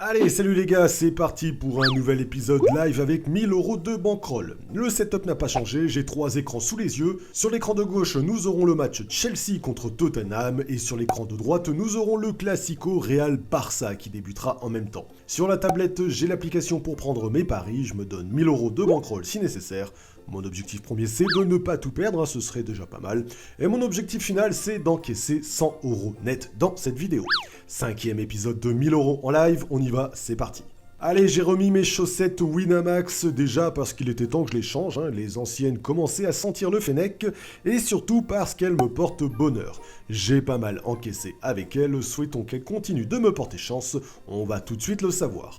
Allez, salut les gars, c'est parti pour un nouvel épisode live avec 1000 € de bankroll. Le setup n'a pas changé, j'ai 3 écrans sous les yeux. Sur l'écran de gauche, nous aurons le match Chelsea contre Tottenham et sur l'écran de droite, nous aurons le Classico Real Barça qui débutera en même temps. Sur la tablette, j'ai l'application pour prendre mes paris, je me donne 1000 € de bankroll si nécessaire. Mon objectif premier, c'est de ne pas tout perdre, ce serait déjà pas mal. Et mon objectif final, c'est d'encaisser 100 € net dans cette vidéo. 5e épisode de 1000 € en live, on y va, c'est parti. Allez, j'ai remis mes chaussettes Winamax déjà parce qu'il était temps que je les change, les anciennes commençaient à sentir le fennec, et surtout parce qu'elles me portent bonheur. J'ai pas mal encaissé avec elles, souhaitons qu'elles continuent de me porter chance, on va tout de suite le savoir.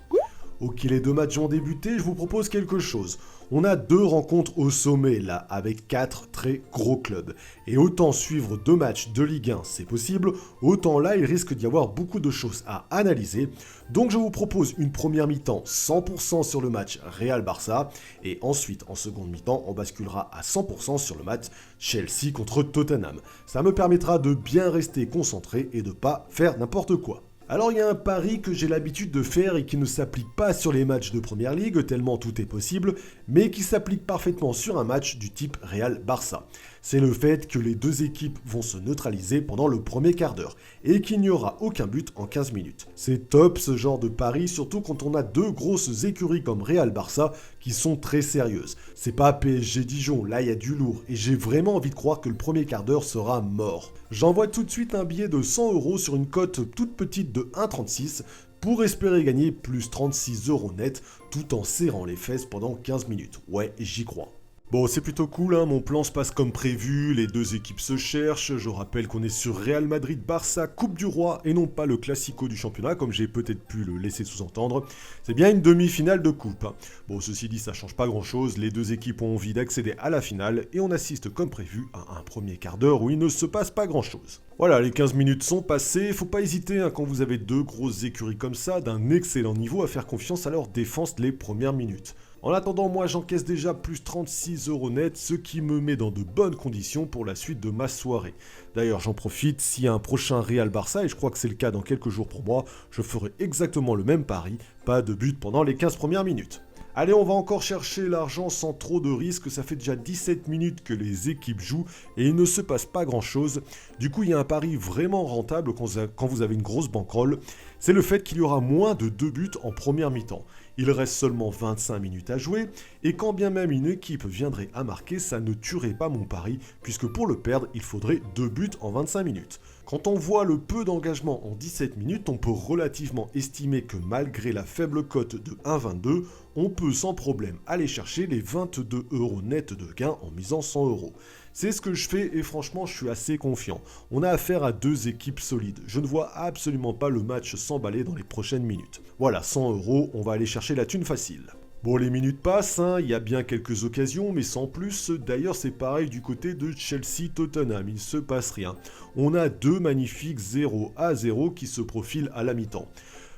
Ok, les 2 matchs ont débuté, je vous propose quelque chose. On a 2 rencontres au sommet là, avec 4 très gros clubs. Et autant suivre 2 matchs de Ligue 1, c'est possible, autant là il risque d'y avoir beaucoup de choses à analyser. Donc je vous propose une première mi-temps 100% sur le match Real-Barça, et ensuite en seconde mi-temps on basculera à 100% sur le match Chelsea contre Tottenham. Ça me permettra de bien rester concentré et de pas faire n'importe quoi. Alors il y a un pari que j'ai l'habitude de faire et qui ne s'applique pas sur les matchs de Première Ligue, tellement tout est possible, mais qui s'applique parfaitement sur un match du type Real-Barça. C'est le fait que les 2 équipes vont se neutraliser pendant le premier quart d'heure, et qu'il n'y aura aucun but en 15 minutes. C'est top ce genre de pari, surtout quand on a 2 grosses écuries comme Real-Barça qui sont très sérieuses. C'est pas PSG Dijon, là il y a du lourd, et j'ai vraiment envie de croire que le premier quart d'heure sera mort. J'envoie tout de suite un billet de 100 € sur une cote toute petite de 1,36 pour espérer gagner plus 36 € net tout en serrant les fesses pendant 15 minutes. Ouais, j'y crois. Bon, c'est plutôt cool, mon plan se passe comme prévu, les 2 équipes se cherchent, je rappelle qu'on est sur Real Madrid-Barça, Coupe du Roi, et non pas le Classico du championnat, comme j'ai peut-être pu le laisser sous-entendre. C'est bien une demi-finale de coupe. Bon, ceci dit, ça change pas grand-chose, les 2 équipes ont envie d'accéder à la finale, et on assiste comme prévu à un premier quart d'heure où il ne se passe pas grand-chose. Voilà, les 15 minutes sont passées, faut pas hésiter quand vous avez 2 grosses écuries comme ça, d'un excellent niveau, à faire confiance à leur défense les premières minutes. En attendant, moi j'encaisse déjà plus 36 € net, ce qui me met dans de bonnes conditions pour la suite de ma soirée. D'ailleurs, j'en profite, s'il y a un prochain Real Barça, et je crois que c'est le cas dans quelques jours pour moi, je ferai exactement le même pari, pas de but pendant les 15 premières minutes. Allez, on va encore chercher l'argent sans trop de risques, ça fait déjà 17 minutes que les équipes jouent et il ne se passe pas grand chose. Du coup, il y a un pari vraiment rentable quand vous avez une grosse bankroll, c'est le fait qu'il y aura moins de 2 buts en première mi-temps. Il reste seulement 25 minutes à jouer, et quand bien même une équipe viendrait à marquer, ça ne tuerait pas mon pari, puisque pour le perdre, il faudrait 2 buts en 25 minutes. Quand on voit le peu d'engagement en 17 minutes, on peut relativement estimer que malgré la faible cote de 1,22, on peut sans problème aller chercher les 22 € net de gain en misant 100 €. C'est ce que je fais et franchement je suis assez confiant. On a affaire à 2 équipes solides. Je ne vois absolument pas le match s'emballer dans les prochaines minutes. Voilà, 100 €, on va aller chercher la thune facile. Bon, les minutes passent, il y a bien quelques occasions, mais sans plus. D'ailleurs, c'est pareil du côté de Chelsea-Tottenham, il se passe rien. On a 2 magnifiques 0-0 qui se profilent à la mi-temps.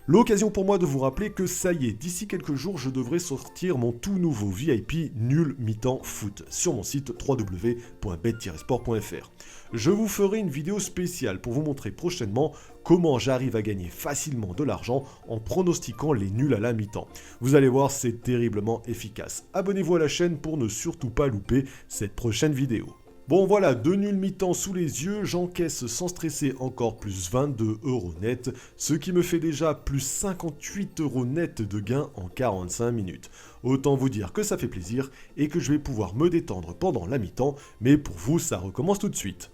L'occasion pour moi de vous rappeler que ça y est, d'ici quelques jours, je devrais sortir mon tout nouveau VIP nul mi-temps foot sur mon site www.bet-sport.fr. Je vous ferai une vidéo spéciale pour vous montrer prochainement comment j'arrive à gagner facilement de l'argent en pronostiquant les nuls à la mi-temps. Vous allez voir, c'est terriblement efficace. Abonnez-vous à la chaîne pour ne surtout pas louper cette prochaine vidéo. Bon voilà, 2 nuls mi-temps sous les yeux, j'encaisse sans stresser encore plus 22 € net, ce qui me fait déjà plus 58 € net de gain en 45 minutes. Autant vous dire que ça fait plaisir et que je vais pouvoir me détendre pendant la mi-temps, mais pour vous ça recommence tout de suite.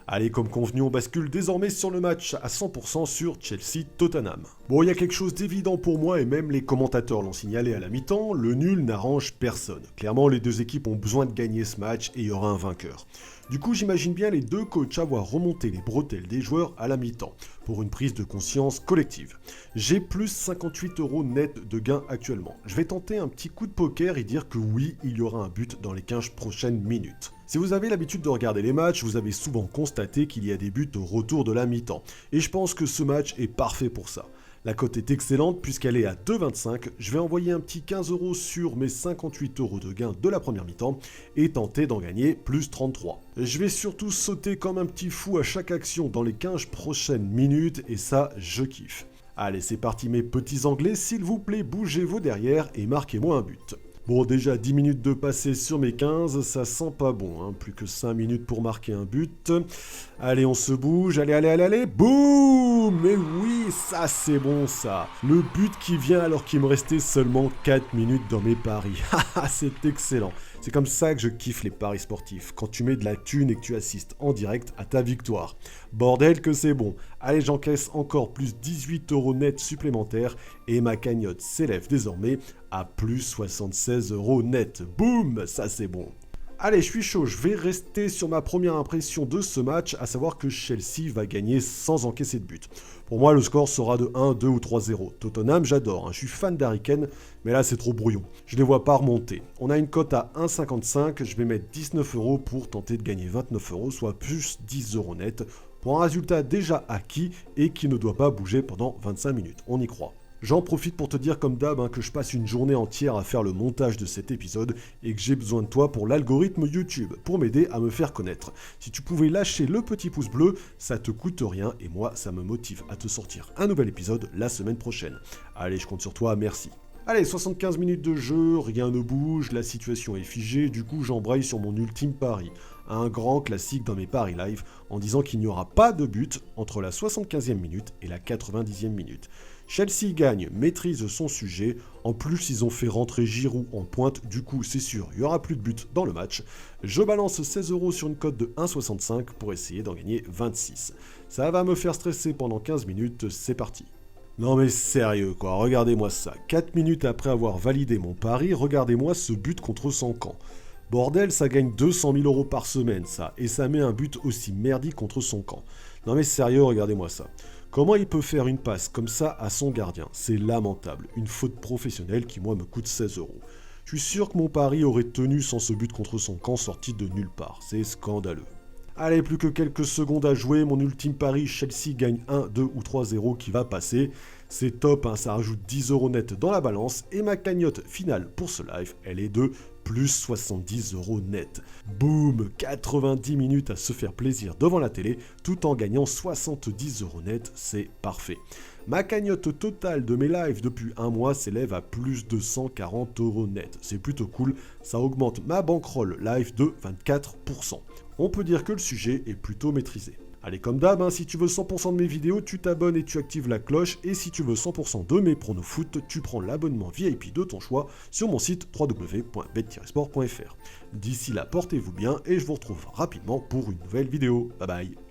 Allez, comme convenu, on bascule désormais sur le match à 100% sur Chelsea-Tottenham. Bon, il y a quelque chose d'évident pour moi et même les commentateurs l'ont signalé à la mi-temps, le nul n'arrange personne. Clairement, les 2 équipes ont besoin de gagner ce match et il y aura un vainqueur. Du coup, j'imagine bien les 2 coachs avoir remonté les bretelles des joueurs à la mi-temps, pour une prise de conscience collective. J'ai plus 58 € net de gain actuellement. Je vais tenter un petit coup de poker et dire que oui, il y aura un but dans les 15 prochaines minutes. Si vous avez l'habitude de regarder les matchs, vous avez souvent constaté qu'il y a des buts au retour de la mi-temps. Et je pense que ce match est parfait pour ça. La cote est excellente puisqu'elle est à 2,25. Je vais envoyer un petit 15 € sur mes 58 € de gain de la première mi-temps et tenter d'en gagner plus 33. Je vais surtout sauter comme un petit fou à chaque action dans les 15 prochaines minutes et ça, je kiffe. Allez, c'est parti mes petits anglais, s'il vous plaît, bougez vos derrière et marquez-moi un but. Bon, déjà 10 minutes de passé sur mes 15, ça sent pas bon, hein. Plus que 5 minutes pour marquer un but. Allez, on se bouge, allez, boum! Mais oui, ça c'est bon ça. Le but qui vient alors qu'il me restait seulement 4 minutes dans mes paris. Haha, c'est excellent. C'est comme ça que je kiffe les paris sportifs, quand tu mets de la thune et que tu assistes en direct à ta victoire. Bordel que c'est bon. Allez, j'encaisse encore plus 18 € net supplémentaires et ma cagnotte s'élève désormais à plus 76 € net. Boum, ça c'est bon. Allez, je suis chaud, je vais rester sur ma première impression de ce match, à savoir que Chelsea va gagner sans encaisser de but. Pour moi, le score sera de 1, 2 ou 3-0. Tottenham, j'adore, hein. Je suis fan d'Harry Kane, mais là c'est trop brouillon. Je les vois pas remonter. On a une cote à 1,55, je vais mettre 19 € pour tenter de gagner 29 €, soit plus 10 € net, pour un résultat déjà acquis et qui ne doit pas bouger pendant 25 minutes. On y croit. J'en profite pour te dire comme d'hab que je passe une journée entière à faire le montage de cet épisode et que j'ai besoin de toi pour l'algorithme YouTube, pour m'aider à me faire connaître. Si tu pouvais lâcher le petit pouce bleu, ça te coûte rien et moi ça me motive à te sortir un nouvel épisode la semaine prochaine. Allez, je compte sur toi, merci. Allez, 75 minutes de jeu, rien ne bouge, la situation est figée, du coup j'embraye sur mon ultime pari. Un grand classique dans mes paris live en disant qu'il n'y aura pas de but entre la 75e minute et la 90e minute. Chelsea gagne, maîtrise son sujet, en plus ils ont fait rentrer Giroud en pointe, du coup c'est sûr, il n'y aura plus de but dans le match. Je balance 16 € sur une cote de 1,65 pour essayer d'en gagner 26. Ça va me faire stresser pendant 15 minutes, c'est parti. Non mais sérieux quoi, regardez-moi ça. 4 minutes après avoir validé mon pari, regardez-moi ce but contre son camp. Bordel, ça gagne 200 000 € par semaine ça, et ça met un but aussi merdique contre son camp. Non mais sérieux, regardez-moi ça. Comment il peut faire une passe comme ça à son gardien? C'est lamentable, une faute professionnelle qui moi me coûte 16 €. Je suis sûr que mon pari aurait tenu sans ce but contre son camp sorti de nulle part, c'est scandaleux. Allez, plus que quelques secondes à jouer, mon ultime pari, Chelsea gagne 1, 2 ou 3-0 qui va passer. C'est top, hein, ça rajoute 10 € net dans la balance et ma cagnotte finale pour ce live, elle est de plus 70 € net. Boum, 90 minutes à se faire plaisir devant la télé tout en gagnant 70 € net, c'est parfait. Ma cagnotte totale de mes lives depuis un mois s'élève à plus de 140 € net. C'est plutôt cool, ça augmente ma bankroll live de 24%. On peut dire que le sujet est plutôt maîtrisé. Allez, comme d'hab, si tu veux 100% de mes vidéos, tu t'abonnes et tu actives la cloche. Et si tu veux 100% de mes pronos foot, tu prends l'abonnement VIP de ton choix sur mon site www.bet-sport.fr. D'ici là, portez-vous bien et je vous retrouve rapidement pour une nouvelle vidéo. Bye bye.